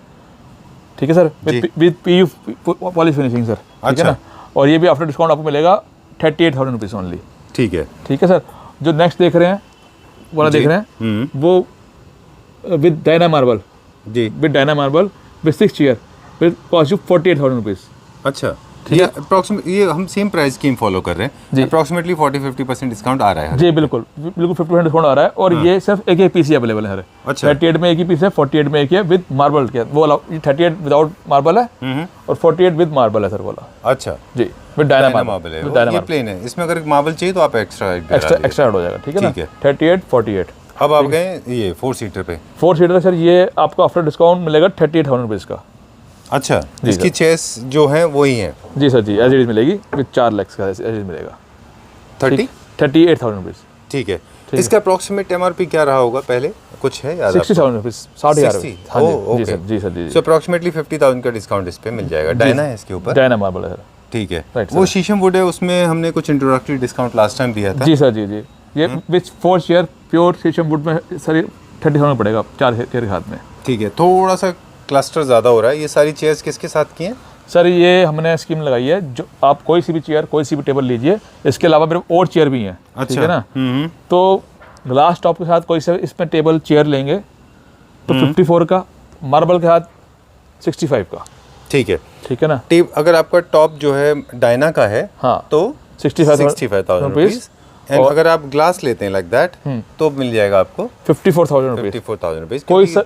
ठीक है sir, with PU polish finishing sir. ठीक है ना। और ये भी आफ्टर डिस्काउंट आपको मिलेगा 38,000 रुपीज़ ओनली। ठीक है। ठीक है सर। जो नेक्स्ट देख रहे हैं वाला देख रहे हैं वो विद डायना मार्बल जी, with Diana marble with 6 chair with cost you 48,000 rupees. अच्छा, ये अप्रॉक्सीमेट, ये हम सेम प्राइस स्कीम फॉलो कर रहे हैं, अप्रॉक्सीमेटली 40-50% डिस्काउंट आ रहा है। जी बिल्कुल बिल्कुल 50% डिस्काउंट आ रहा है और ये सिर्फ एक ही पीस ही अवेलेबल है सर। अच्छा। 38 में एक ही पीस है, 48 में एक ही है विद मार्बल के, वो वाला 38 विदाउट मार्बल है और 48 विद मार्बल है सर वाला। अच्छा जी विद डायना मार्बल है, विद डायना ये मार्बल प्लेन है, इसमें अगर मार्बल चाहिए तो आप एक्स्ट्रा एक्स्ट्रा ऐड हो जाएगा, ठीक है ना। 38 48। अब आप गए ये 4 सीटर पे। 4 सीटर सर ये आपको आफ्टर डिस्काउंट मिलेगा 38,000 रुपीज़ का। अच्छा, इसकी चेस जो है वही है। जी सर जी, एज इट इज मिलेगी विद 4 लेग्स का, एज इट इज मिलेगा 38,000 रुपीज़। ठीक है, इसका अप्रॉक्सीमेट एमआरपी क्या रहा होगा पहले, कुछ है याद? 60,000 रुपीज़, 60,000। हाँ जी सर, जी सर जी। सो अप्रॉक्सीमेटली 50,000 का डिस्काउंट इस पे मिल जाएगा। डायना है इसके ऊपर, डायना मार्बल है सर। ठीक है। Right, वो शीशम वुड है, उसमें हमने कुछ इंट्रोडक्टरी डिस्काउंट लास्ट टाइम दिया था। जी सर जी जी। ये विथ 4 चेयर प्योर शीशम वुड में सर 30,000 पड़ेगा 4 चेयर के हाथ में। ठीक है, थोड़ा सा क्लस्टर ज़्यादा हो रहा है। ये सारी चेयर्स किसके साथ की हैं? सर ये हमने स्कीम लगाई है, जो आप कोई सी भी चेयर कोई सी भी टेबल लीजिए, इसके अलावा मेरे और चेयर भी हैं। ठीक है ना। तो ग्लास टॉप के साथ कोई सा इसमें टेबल चेयर लेंगे तो 54 का, मार्बल के साथ 65 का। ठीक है, ठीक है ना। टेप अगर आपका टॉप जो है डायना का है, हाँ, तो 65,000 रुपीज़। एंड अगर आप ग्लास लेते हैं लाइक दैट तो मिल जाएगा आपको 54,000 रुपीज़। 54,000 रुपीज़।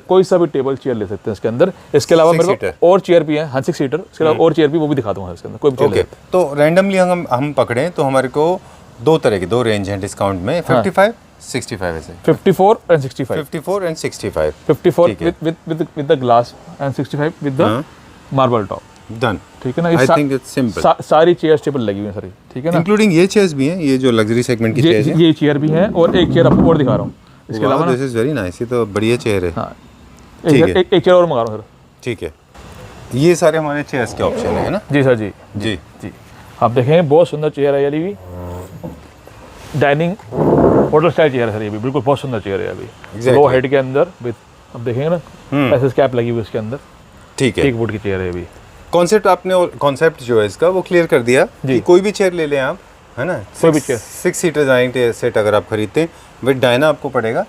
कोई सा भी टेबल चेयर ले सकते हैं इसके अंदर। इसके अलावा मेरे को और चेयर भी है, हाँ 6 सीटर, इसके अलावा और चेयर भी, वो भी दिखा दूंगा इसके अंदर। कोई भी ओके, तो रैंडमली हम पकड़ें तो हमारे को 2 तरह की 2 रेंज हैं डिस्काउंट में, 55 65 ऐसे। 54 and 65। 54 and 65। 54 with the glass and 65 with the marble top। Done. ठीक है ना। I think it's simple. सारी चेयर्स टेबल लगी हुई हैं सारी, ठीक है ना। इंक्लूडिंग ये चेयर्स भी हैं, ये जो लग्जरी सेगमेंट की चेयर्स हैं। ये चेयर भी हैं और एक चेयर आपको और दिखा रहा हूँ इसके अलावा। दिस इज वेरी नाइस, ये तो बढ़िया चेयर है। हाँ, एक चेयर और मंगा रहा हूँ सर। ठीक है, ये सारे हमारे चेयर्स के ऑप्शन है ना। जी सर जी जी जी। आप देखें बहुत सुंदर चेयर है ये भी, डाइनिंग होटल स्टाइल चेयर है सर ये भी, बिल्कुल बहुत सुंदर चेयर है अभी। लो हाइट के अंदर विद, अब देखेंगे ना एसएस कैप लगी हुई इसके अंदर। ठीक है, टीक वुड की चेयर है अभी। कॉन्सेप्ट आपने, कॉन्सेप्ट जो है इसका वो क्लियर कर दिया कि कोई भी चेयर ले लें आप, है ना। कोई भी चेयर 6 सीटर डाइनिंग सेट अगर आप खरीदते हैं विद डायना आपको पड़ेगा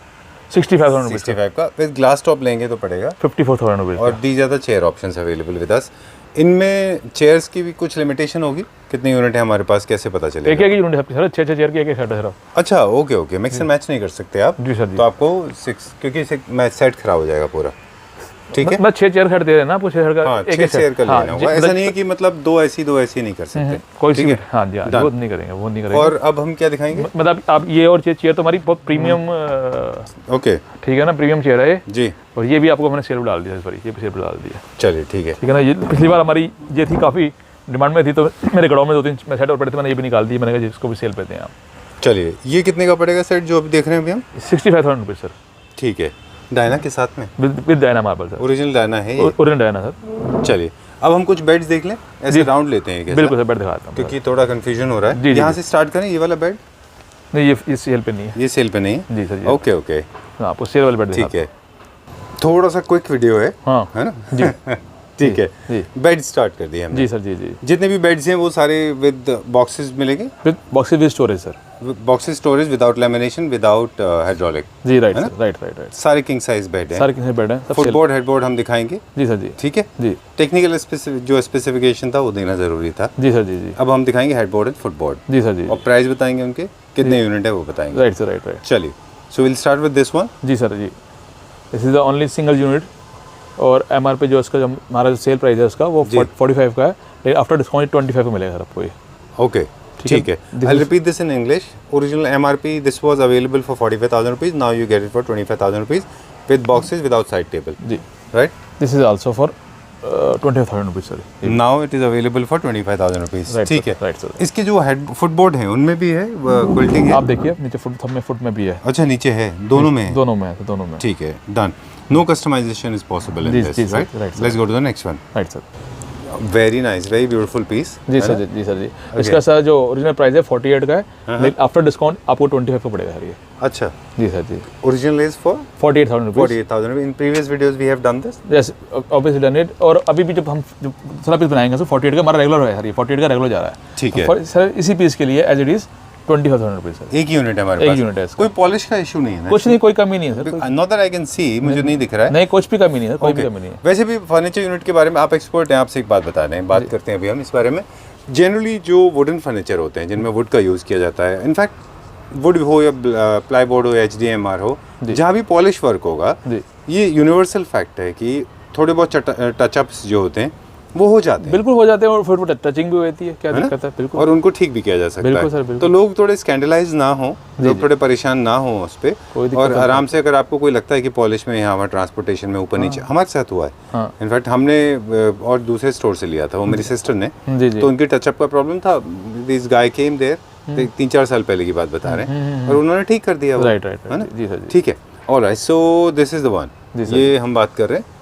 65,000 रुपीज़। 65 का, विद ग्लास टॉप लेंगे तो पड़ेगा 54,000 रुपीज़। और these are the chair options available with us. इनमें चेयर्स की भी कुछ लिमिटेशन होगी, कितने यूनिट है हमारे पास, कैसे पता चलेगा? एक यूनिट है सर, 6 चेयर की एक सेट है सर। अच्छा, ओके, मिक्स एंड मैच नहीं कर सकते आप। जी सर जी। तो आपको 6, क्योंकि मैच सेट खराब हो जाएगा पूरा। ठीक है, मैं 6 चेयर सेट दे रहे हैं ना आपको, 6 चेयर का हाँ, एक 6 चेयर का हाँ, लेना होगा। ऐसा नहीं है कि मतलब 2 ऐसी नहीं कर सकते। कोई सी भी, हाँ जी हाँ, वो नहीं करेंगे, वो नहीं करेंगे। और अब हम क्या दिखाएंगे? मतलब आप ये और चेयर तो हमारी बहुत प्रीमियम, ओके, ठीक है ना, प्रीमियम चेयर है ये। जी। और ये भी आपको मैंने सेल पे डाल दिया इस बार, ये भी सेल पे डाल दिया। चलिए ठीक है। ठीक है ना। ये पिछली बार हमारी ये थी, काफ़ी डिमांड में थी, तो मेरे गड़ाओं में 2-3 सेट और पड़े थे, मैंने ये भी निकाल दी। मैंने कहा इसको भी सेल पे दें आप। चलिए, ये कितने का पड़ेगा सेट जो अभी देख रहे हैं अभी हम? 65,000 रुपीज़ सर, ठीक है, डायना के साथ में, with Diana marble sir. Original Diana है ये। Original Diana sir. चलिए, अब हम कुछ बेड्स देख लें, ऐसे राउंड लेते हैं कैसा? बिल्कुल सर, बेड दिखाता हूँ क्योंकि थोड़ा कंफ्यूजन हो रहा है। जी, यहाँ से स्टार्ट करें, ये वाला बेड? नहीं, ये सेल पे नहीं है। ये सेल पे नहीं है? जी सर जी। ओके, हाँ, आपको सेल वाले बेड ठीक है। थोड़ा सा क्विक वीडियो है, हाँ है ना। जी ठीक है, जी। बेड स्टार्ट कर दिए हमने। जी सर जी जी। जितने भी बेड्स हैं वो सारे विद बॉक्सेस मिलेंगे? With boxes with storage sir. Boxes storage, without lamination, without hydraulic. जी राइट सर, राइट। सारे किंग साइज बेड हैं। सारे कितने बेड हैं? फुटबोर्ड, हेडबोर्ड हम दिखाएंगे। जी सर जी। ठीक है जी। टेक्निकल जो स्पेसिफिकेशन था वो देना जरूरी था। जी सर जी जी। अब हम दिखाएंगे हेडबोर्ड एंड फुटबोर्ड। जी सर जी। और प्राइस बताएंगे उनके, कितने यूनिट है वो बताएंगे। Right sir, right. चलिए, so will start with this one. जी सर जी। This is the only single unit और एमआरपी जो इसका, जो हमारा जो सेल प्राइस है उसका, वो 45 का है, लेकिन आफ्टर डिस्काउंट 25 का मिलेगा सर आपको ये। ओके, ठीक है। I'll repeat this in English. Original MRP, this was available for 45,000 rupees. Now you get it for 25,000 rupees with boxes without side table. जी। Right? This is also for 25,000 rupees sir. Now it is available for 25,000 rupees. Right, ठीक sir. है। Right, sir. इसके जो head footboard हैं उनमें भी है quilting है? आप देखिए नीचे फुट में भी है। अच्छा, नीचे है, दोनों में है? दोनों में है, दोनों में। ठीक है, done. No customization is possible in जी, this, जी, sir. right? Right, sir. Let's go to the next one. Right sir. Very nice, very beautiful piece. जी सर जी सर जी। इसका सर जो ओरिजिनल प्राइस है 48 का है, लेकिन आफ्टर डिस्काउंट आपको 25 का पड़ेगा सर ये। अच्छा, जी सर जी। original is for 48,000 rupees. 48,000 rupees. In previous videos we have done this. Yes, obviously done it. और अभी भी जब हम दूसरा पीस बनाएंगे सर 48 का हमारा रेगुलर है सर, ये 48 का रेगुलर जा रहा है। ठीक है। सर इसी पीस के लिए as it is 25,000 rupees sir. एक यूनिट है हमारे एक पास। यूनिट है इसका। कोई पॉलिश का इशू नहीं है ना? कुछ नहीं, कोई कमी नहीं है sir. Not that I can see, मुझे नहीं दिख रहा है। नहीं, कुछ भी कमी नहीं है, कोई भी Okay. कमी नहीं है। वैसे भी फर्नीचर यूनिट के बारे में आप एक्सपर्ट हैं, आपसे एक बात बता रहे हैं, बात करते हैं अभी हम इस बारे में। जनरली जो वुडन फर्नीचर होते हैं जिनमें वुड का यूज़ किया जाता है, इनफैक्ट वुड हो या प्लाईबोर्ड हो या HDMR हो, जहाँ भी पॉलिश वर्क होगा, जी। ये यूनिवर्सल फैक्ट है कि थोड़े बहुत टचअप्स जो होते हैं वो हो जाते हैं, बिल्कुल हो जाते हैं, और फिर टचिंग भी होती है, क्या है ना? दिक्कत है? बिल्कुल। और उनको ठीक भी किया जा सकता बिल्कुल है। सर, बिल्कुल। तो लोग थोड़े स्कैंडलाइज ना हो, लोग थोड़े परेशान ना हो उस कोई पर, दिक्कत और नहीं। आराम से, अगर आपको कोई लगता है कि पॉलिश में यहाँ वहाँ ट्रांसपोर्टेशन में ऊपर नीचे, हमारे साथ हुआ है हाँ। इनफैक्ट, हमने और दूसरे स्टोर से लिया था, वो मेरी सिस्टर ने, जी जी। तो उनकी टचअप का प्रॉब्लम था। दिस गाय केम देयर, 3-4 साल पहले की बात बता रहे हैं, और उन्होंने ठीक कर दिया वो, राइट है ना? जी सर जी। ठीक है, alright, so this is the one. जी सर। ये हम बात कर रहे हैं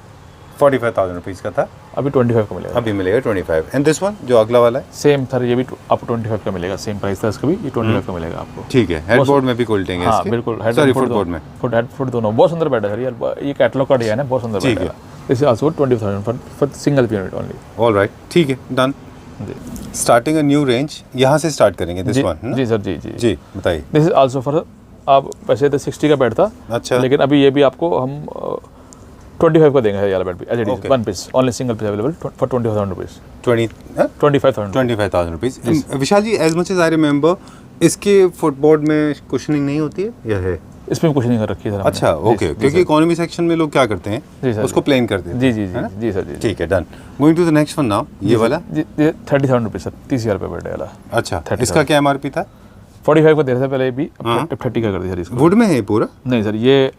45,000 रुपीज़ का था, अभी 25 का मिलेगा। अभी मिलेगा 25। एंड दिस वन जो अगला वाला है, सेम सर, ये भी आपको 25 का मिलेगा, सेम प्राइस था इसका भी, ये 25 का मिलेगा आपको। ठीक है। हेडबोर्ड में भी कोल्टिंग है हाँ इसके? बिल्कुल, सॉरी, फुटबोर्ड में। फुट दोनों बहुत सुंदर बैठा है सर यार, ये कैटलॉग का डिजाइन है, बहुत सुंदर ठीक बैठा है। This is also 20,000 for single unit only. Alright, ठीक है, डन। जी स्टार्टिंग अ न्यू रेंज, यहाँ से स्टार्ट करेंगे दिस वन। जी सर जी जी। जी बताइए। दिस इज आल्सो फॉर, आप वैसे तो 60 का बेड था, अच्छा। लेकिन अभी ये भी आपको हम 25 का देंगे ये वाला बेड भी, as it is, Okay. One piece, only single piece available for 20,000 rupees. 25,000 25,000 rupees. Vishal ji, as much as I remember, इसके फुटबोर्ड में कुशनिंग नहीं होती है या है? इसमें कुछ नहीं कर रखी है सर हमने। अच्छा, जी, ओके, जी क्योंकि सर। इकोनॉमी सेक्शन में लोग क्या करते जी हैं, सर, उसको जी। प्लेन कर देते हैं। जी जी है ना? जी जी सर जी। ठीक है, done. Going to the next one now, ये वाला। जी 30,000 रुपीज़ सर, 30,000 रुपये बेड वाला। अच्छा, 30,000 इसका क्या MRP था? 45 का दे रहे थे पहले भी, हाँ। अब 30 का कर दिया सर इसको। वुड में है ये पूरा? नहीं सर, ये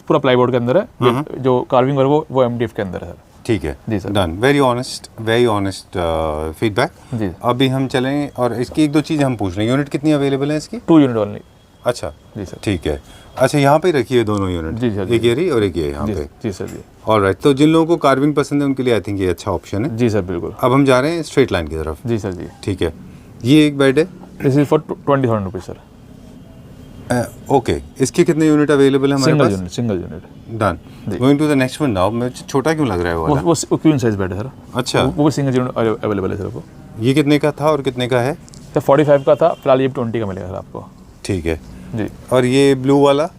पूरा प्लाईबोर्ड के अंदर है, जो कार्विंग वर्क वो MDF के अंदर है सर। ठीक है, जी sir. Done. Very honest feedback. जी। अभी हम चलें और इसकी एक दो चीज़ हम पूछ रहे हैं। यूनिट कितनी अवेलेबल है इसकी? 2 यूनिट ओनली। अच्छा, जी सर। ठीक है। अच्छा, यहाँ पे रखिए दोनों यूनिट, जी सर, जी। एक ये रही और एक ये यहाँ जी पे। जी सर जी। ऑलराइट, तो जिन लोगों को कार्विंग पसंद है उनके लिए आई थिंक ये अच्छा ऑप्शन है। जी सर बिल्कुल। अब हम जा रहे हैं स्ट्रेट लाइन की तरफ। जी सर जी। ठीक है, ये एक बेड है। This is for 20,000 rupees sir. Okay, इसके कितने यूनिट अवेलेबल है हमारे सिंगल पास? Unit, single unit. डन। जी। Going to the next one now. मुझे छोटा क्यों लग रहा है वो वाला? वो क्वीन साइज बेड है सर। अच्छा, वो भी सिंगल यूनिट अवेलेबल है सर आपको। ये कितने का था और कितने का है? सर 45 का था, फिलहाल ये 20 का मिलेगा सर आपको। ठीक है। जी। और ये ब्लू वाला?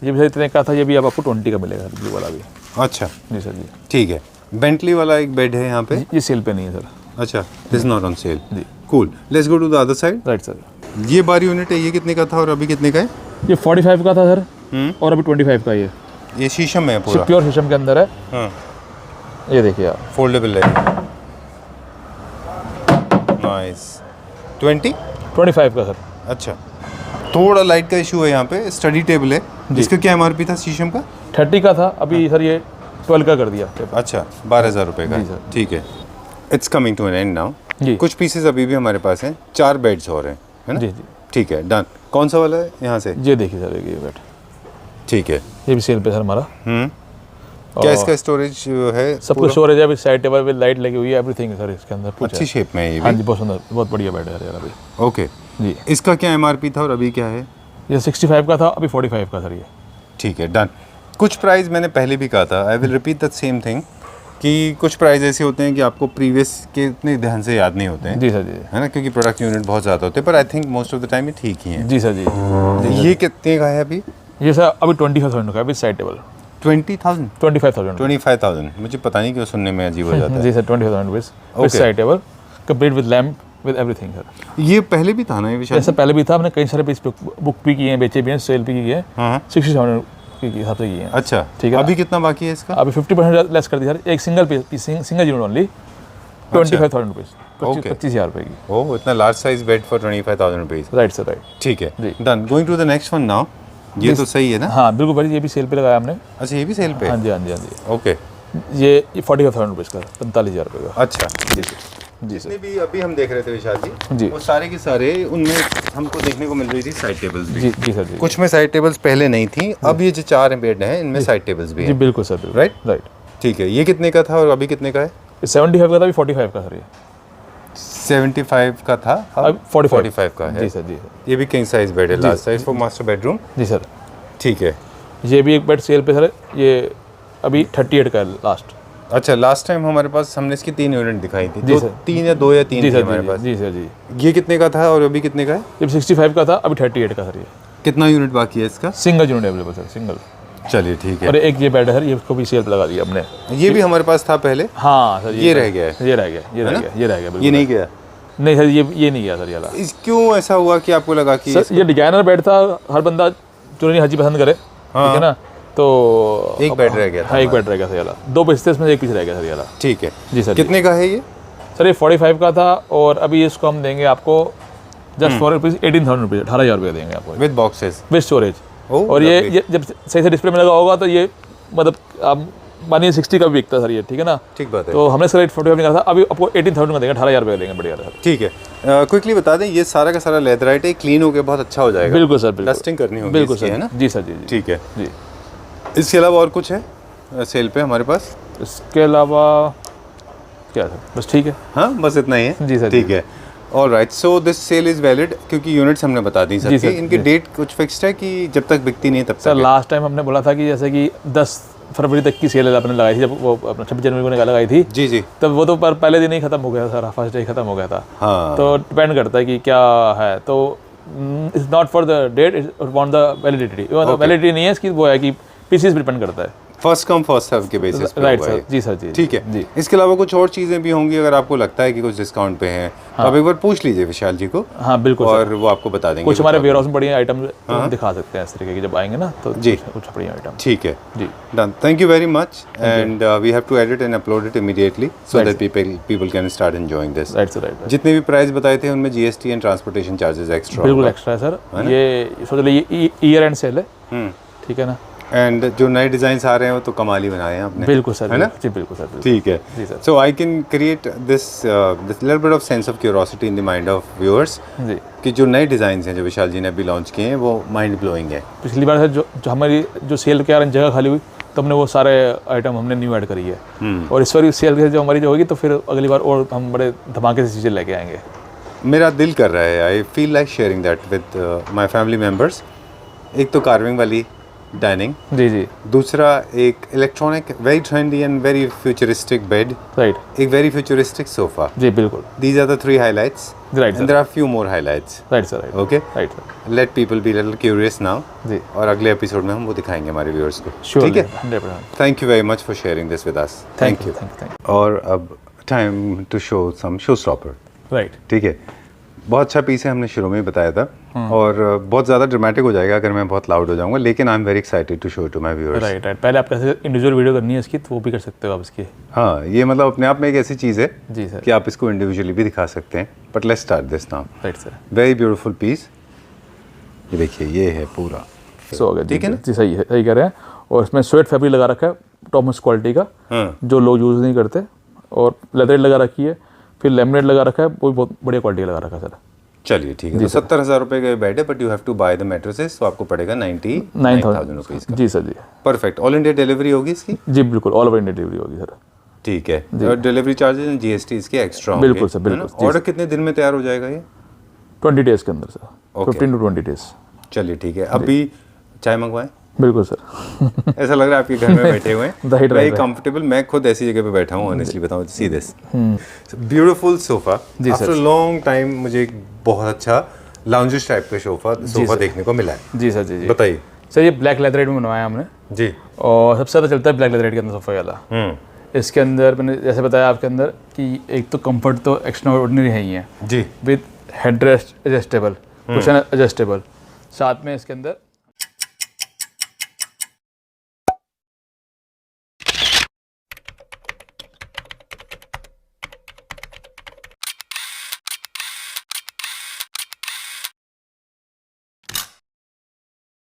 ये भी सर इतने का था, ये भी अब आपको 20 का मिलेगा सर, ब्लू वाला भी। अच्छा, जी सर जी। ठीक है। बेंटली वाला एक बेड है यहाँ पे? ये सेल पे नहीं है सर। अच्छा, दिस नॉट ऑन सेल। जी। Cool, let's go to the other side. Right sir. ये बारी यूनिट है, ये कितने का था और अभी कितने का है? ये 45 का था सर, और अभी 25 का ये ये शीशम में है पूरा? प्योर शीशम के अंदर है। हाँ, ये देखिए आप, फोल्डेबल है। नाइस। 25 का सर। अच्छा, थोड़ा लाइट का इशू है यहाँ पे। स्टडी टेबल है, जिसका क्या MRP था शीशम का? 30 का था, अभी सर ये 12 का कर दिया। अच्छा, 12,000 रुपये का। जी सर। ठीक है, it's coming to an end now. जी। कुछ पीसेस अभी भी हमारे पास हैं, 4 बेड्स और हैं, है ना? जी जी। ठीक है, डन। कौन सा वाला है यहाँ से? ये देखिए सर, ये बेड, ठीक है। ये भी सेल पे सर हमारा। क्या इसका स्टोरेज है? सब कुछ स्टोरेज है, अभी साइड टेबल विद लाइट लगी हुई है, एवरीथिंग है सर इसके अंदर। कुछ अच्छी है। शेप में है ये हाँ भी। जी, बहुत सुंदर, बहुत बढ़िया बेड है यार अभी। ओके, जी। इसका क्या MRP था और अभी क्या है? ये 65 का था, अभी 45 का सर ये। ठीक है, डन। कुछ प्राइस मैंने पहले भी कहा था, I will repeat the same thing, कि कुछ प्राइस ऐसे होते हैं कि आपको प्रीवियस के इतने ध्यान से याद नहीं होते हैं, जी सर जी। है ना, क्योंकि प्रोडक्ट यूनिट बहुत ज़्यादा होते हैं, पर I think most of the time ये ठीक ही हैं। जी सर जी। ये कितने का है अभी? ये सर अभी 25,000 का है, अभी साइड टेबल 20,000? 25,000। 25,000? मुझे पता नहीं क्यों सुनने में अजीब हो जाता है। जी sir, 20,000 rupees with Okay. Side table, complete with lamp with everything sir. ये पहले भी था ना ये विशाल? जैसे पहले भी था, हमने कई सारे पीस बुक भी किए हैं, बेचे भी हैं, सेल भी किए हैं। हाँ। 67 के हिसाब से किए हैं। अच्छा, ठीक है। अभी कितना बाकी है इसका? अभी 50% लेस कर दिया सर, एक single piece, single unit only 25,000 rupees, Okay. 25,000 रुपये की। ओह, इतना large size bed for 25,000 rupees. Right sir, right. ठीक है, जी। Done. Going to the next one now. ये तो सही है ना? हाँ बिल्कुल भाई, ये भी सेल पे लगाया हमने। अच्छा, ये भी सेल पे? हाँ जी, हाँ जी, हाँ जी। ओके, ये 45,000 रुपीज़ का, 45,000 रुपये का। अच्छा। जी सर। जी सर। जितने भी अभी हम देख रहे थे विशाल जी, जी। वो सारे के सारे उनमें हमको देखने को मिल रही थी साइड टेबल्स भी। जी जी सर जी। कुछ में साइड टेबल्स पहले नहीं थी, अब ये जो 4 बेड हैं इनमें साइड टेबल्स भी जी हैं। बिल्कुल सर, बिल्कुल। राइट? राइट। ठीक है, ये कितने का था और अभी कितने का है? 75 का था, अभी 45 का सर ये। 75 का था, अब 45 का है। जी सर, जी सर। ये भी किंग साइज बेड है, large size for master bedroom. जी सर। ठीक है, ये भी एक बेड सेल पे सर, ये अभी 38 का है लास्ट। अच्छा, लास्ट टाइम हमारे पास हमने इसकी 3 यूनिट दिखाई थी। जी तो सर। 3 या 2 या 3 जी थी सर हमारे पास। जी सर जी। ये कितने का था और अभी कितने का है? ये 65 का था, अभी 38 का सर। ये कितना यूनिट बाकी है इसका? Single unit available sir, single. चलिए ठीक है। और एक ये बेड है सर, ये उसको भी सेल पे लगा दिया हमने। ये भी हमारे पास था पहले। हाँ सर, ये रह गया है। ये रह गया, ये रह गया, ये रह गया। ये नहीं गया? नहीं सर, ये नहीं गया सर। ये वाला क्यों ऐसा हुआ कि आपको लगा कि सर, ये डिजाइनर बेड था, हर बंदा जो नहीं हर चीज़ पसंद करे, ठीक है ना। तो एक बेड रह गया था? हाँ, एक बेड रह गया सर। ये वाला 2 पीस थे, इसमें एक पीस रह गया सर। ये वाला ठीक है जी सर। कितने का है ये? सर ये 45 का था, और अभी इसको हम देंगे आपको जस्ट फॉर रुपीज़ 18,000 रुपीज़, 18,000 रुपये देंगे आपको विद बॉक्सेस विद स्टोरेज। ओह, और ये जब सही से डिस्प्ले में लगा होगा तो ये मतलब आप मानिए 60 का भी बिकता है सर ये, ठीक है ना। ठीक बात है। तो हमने सर 45 निकाला था, अभी आपको 18,000 का देंगे, 18,000 रुपये देंगे। बढ़िया सर। ठीक है। क्विकली बता दें, ये सारा का सारा लेदराइट है, क्लीन होकर बहुत अच्छा हो जाएगा। बिल्कुल सर, बिल्कुल डस्टिंग करनी होगी बिल्कुल इसकी, सर, है ना? जी सर जी जी ठीक है। जी। इसके अलावा और कुछ है सेल पे हमारे पास? इसके अलावा क्या सर, बस ठीक है। हाँ, बस इतना ही है। जी सर, ठीक है। All right, so this sale is valid, क्योंकि यूनिट्स हमने बता दी जी सर। सर, इनकी जी। डेट कुछ फिक्स्ड है कि जब तक बिकती नहीं तब सर तक है? लास्ट टाइम हमने बोला था कि जैसे कि 10 फरवरी तक की सेल आपने लगाई थी, जब वो अपना 26 जनवरी को लगाई थी, जी जी। तब वो तो पर पहले दिन ही खत्म हो गया सर, फर्स्ट डे खत्म हो गया था। हाँ। तो डिपेंड करता है कि क्या है। तो it's not for the date, it's for the validity. Validity नहीं है इसकी, वो है कि पीसीस पर डिपेंड करता है। फर्स्ट कम फर्स्ट सर्व के बेसिस पे राइट हुआ है। सर, जी सर जी। ठीक है जी। इसके अलावा कुछ और चीज़ें भी होंगी, अगर आपको लगता है कि कुछ डिस्काउंट पे हैं तो आप एक बार पूछ लीजिए विशाल जी को, हाँ बिल्कुल सर। और वो आपको बता देंगे कुछ हमारे और- वेयर हाउस में बढ़िया आइटम हम दिखा सकते हैं इस तरीके के, जब आएंगे ना तो जी। कुछ बढ़िया आइटम। ठीक है, जी done. Thank you very much, and we have to edit and upload it immediately so that people can start enjoying this. Right sir, right. जितने भी प्राइस बताए थे उनमें GST and transportation charges extra बिल्कुल extra है सर। ये सोच लीजिए ये ईयर एंड सेल है, ठीक है ना। एंड जो नए डिजाइन आ रहे हैं वो तो कमाल ही बनाए हैं आपने। बिल्कुल सर, है ना? जी बिल्कुल सर, बिल्कुल। ठीक है। जी sir. So I can create this little bit of sense of curiosity in the mind of viewers जी। कि जो नए डिज़ाइंस हैं जो विशाल जी ने अभी लॉन्च किए हैं वो माइंड ब्लोइंग है। पिछली बार सर जो हमारी जो सेल के कारण जगह खाली हुई, तो हमने वो सारे आइटम हमने न्यू ऐड करी है। और इस बार सेल के जो हमारी जो होगी, तो फिर अगली बार और हम बड़े धमाके से चीज़ें लेके आएंगे। मेरा दिल कर रहा है, I feel like sharing that with my family members. एक तो कार्विंग वाली डाइनिंग, जी जी। दूसरा एक electronic very trendy and very futuristic bed, right. एक वेरी फ्यूचरिस्टिक सोफा। जी बिल्कुल। These are the 3 highlights. Right And sir, there are few more highlights. Right sir, right. Okay? Right sir, Let people be a little curious now. जी और अगले episode में हम वो दिखाएंगे हमारे viewers को। श्योर, ठीक है? 100%। Thank you very much for sharing this with us. Thank you, thank you. और अब time to show some show stopper. राइट। ठीक है, बहुत अच्छा पीस है, हमने शुरू में ही बताया था, और बहुत ज़्यादा ड्रामेटिक हो जाएगा अगर मैं बहुत लाउड हो जाऊंगा, लेकिन I am very excited to show to my viewers. Right right. पहले आप कैसे इंडिविजुअल वीडियो करनी है इसकी, तो वो भी कर सकते हो आप इसकी। हाँ, ये मतलब अपने आप में एक ऐसी चीज़ है जी सर। कि आप इसको इंडिविजुअली भी दिखा सकते हैं। But let's start this now. Right sir. Very beautiful piece. ये देखिए, ये है पूरा। सो हो गया, ठीक है ना? जी सही है, सही कह रहे हैं। और इसमें स्वेट फैब्रिक लगा रखा है टॉमस क्वालिटी का, हाँ। जो लोग यूज़ नहीं करते। और लेदर लगा रखी है, फिर लेमिनेट लगा रखा है, वो भी बहुत बढ़िया क्वालिटी का लगा रखा है सर। चलिए ठीक है। तो 70,000 रुपये का बेड है, but you have to buy the mattresses, तो आपको पड़ेगा 99,000 रुपीज़ का। जी सर जी। परफेक्ट। ऑल इंडिया डिलीवरी होगी इसकी? जी बिल्कुल, ऑल ओवर इंडिया डिलीवरी होगी सर। ठीक है। और डिलीवरी चार्जेस एंड जीएसटी इसके एक्स्ट्रा बिल्कुल सर, बिल्कुल। जी ऑर्डर कितने दिन में तैयार हो जाएगा ये? 20 डेज़ के अंदर सर, Okay. 15 to 20 days. चलिए ठीक है। अभी चाय मंगवाएं? बिल्कुल सर। ऐसा लग रहा है आपके घर में बैठे हुए हैं। Right, very right. कंफर्टेबल। मैं खुद ऐसी जगह पे बैठा हूँ, ऑनेस्टली बताऊँ। See this beautiful sofa. जी आफ्टर सर। लॉन्ग टाइम मुझे एक बहुत अच्छा लाउंजिश टाइप का सोफा देखने को मिला है। जी सर जी जी। बताइए। सर ये ब्लैक लेदरेट में बनवाया हमने, जी। और सबसे ज़्यादा चलता है ब्लैक लेदरेट के अंदर सोफा वाला। इसके अंदर मैंने जैसे बताया आपके अंदर कि एक तो कंफर्ट तो एक्स्ट्रा ऑर्डिनरी है ही है, जी। With head rest adjustable, cushion adjustable, साथ में इसके अंदर